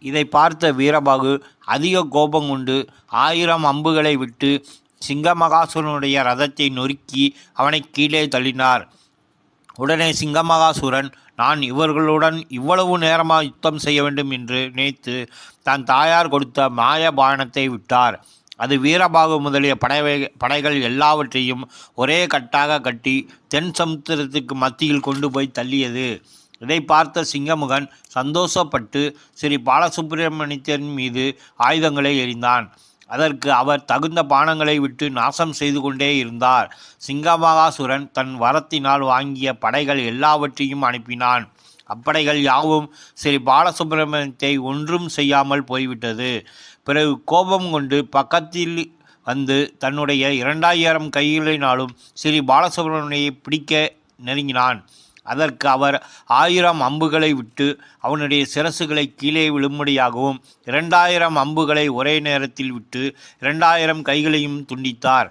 இதை பார்த்த வீரபாகு அதிக கோபம் கொண்டு 1000 அம்புகளை விட்டு சிங்கமகாசுரனுடைய ரதத்தை நொறுக்கி அவனை கீழே தள்ளினார். உடனே சிங்கமகாசுரன், நான் இவர்களுடன் இவ்வளவு நேரமாக யுத்தம் செய்ய வேண்டும் என்று நினைத்து தன் தாயார் கொடுத்த மாய பானத்தை விட்டார். அது வீரபாகு முதலிய படைகள் எல்லாவற்றையும் ஒரே கட்டாக கட்டி தென் சமுத்திரத்துக்கு மத்தியில் கொண்டு போய் தள்ளியது. இதை பார்த்த சிங்கமுகன் சந்தோஷப்பட்டு ஸ்ரீ பாலசுப்பிரமணியத்தின் மீது ஆயுதங்களை எறிந்தான். அதற்கு அவர் தகுந்த பானங்களை விட்டு நாசம் செய்து கொண்டே இருந்தார். சிங்கமகாசுரன் தன் வரத்தினால் வாங்கிய படைகள் எல்லாவற்றையும் அனுப்பினான். அப்படைகள் யாவும் ஸ்ரீ பாலசுப்பிரமணியத்தை ஒன்றும் செய்யாமல் போய்விட்டது. பிறகு கோபம் கொண்டு பக்கத்தில் வந்து தன்னுடைய 2000 கைகளினாலும் ஸ்ரீ பாலசுப்பிரமணியை பிடிக்க நெருங்கினான். அதற்கு அவர் 1000 அம்புகளை விட்டு அவனுடைய சிரசுகளை கீழே விழும்படியாகவும் 2000 அம்புகளை ஒரே நேரத்தில் விட்டு 2000 கைகளையும் துண்டித்தார்.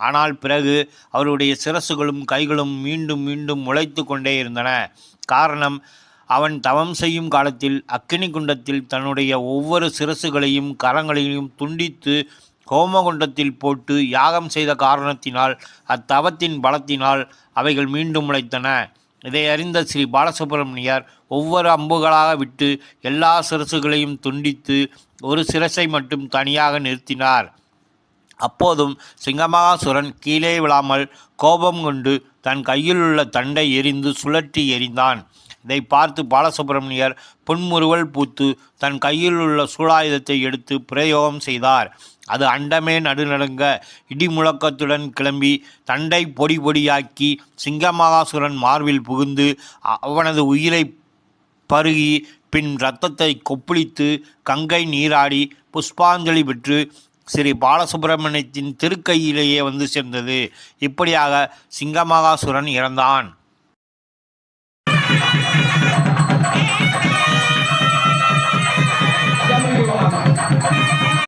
ஆனால் பிறகு அவருடைய சிரசுகளும் கைகளும் மீண்டும் மீண்டும் முளைத்து கொண்டே இருந்தன. காரணம், அவன் தவம் செய்யும் காலத்தில் அக்கினி குண்டத்தில் தன்னுடைய ஒவ்வொரு சிரசுகளையும் கரங்களையும் துண்டித்து ஹோமகுண்டத்தில் போட்டு யாகம் செய்த காரணத்தினால் அத்தவத்தின் பலத்தினால் அவைகள் மீண்டும் முளைத்தன. இதை அறிந்த ஸ்ரீ பாலசுப்பிரமணியர் ஒவ்வொரு அம்புகளாக விட்டு எல்லா சிரசுகளையும் துண்டித்து ஒரு சிரசை மட்டும் தனியாக நிறுத்தினார். அப்போதும் சிங்கமகாசுரன் கீழே விழாமல் கோபம் கொண்டு தன் கையிலுள்ள தண்டை எரிந்து சுழற்றி எறிந்தான். இதை பார்த்து பாலசுப்பிரமணியர் புன்முறுவல் பூத்து தன் கையில் உள்ள சூலாயுதத்தை எடுத்து பிரயோகம் செய்தார். அது அண்டமே நடுநடுங்க இடி முழக்கத்துடன் கிளம்பி தண்டை பொடி பொடியாக்கி சிங்கமகாசுரன் மார்பில் புகுந்து அவனது உயிரை பருகி பின் இரத்தத்தை கொப்புளித்து கங்கை நீராடி புஷ்பாஞ்சலி பெற்று ஸ்ரீ பாலசுப்பிரமணியத்தின் திருக்கையிலேயே வந்து சேர்ந்தது. இப்படியாக சிங்கமகாசுரன் இறந்தான்.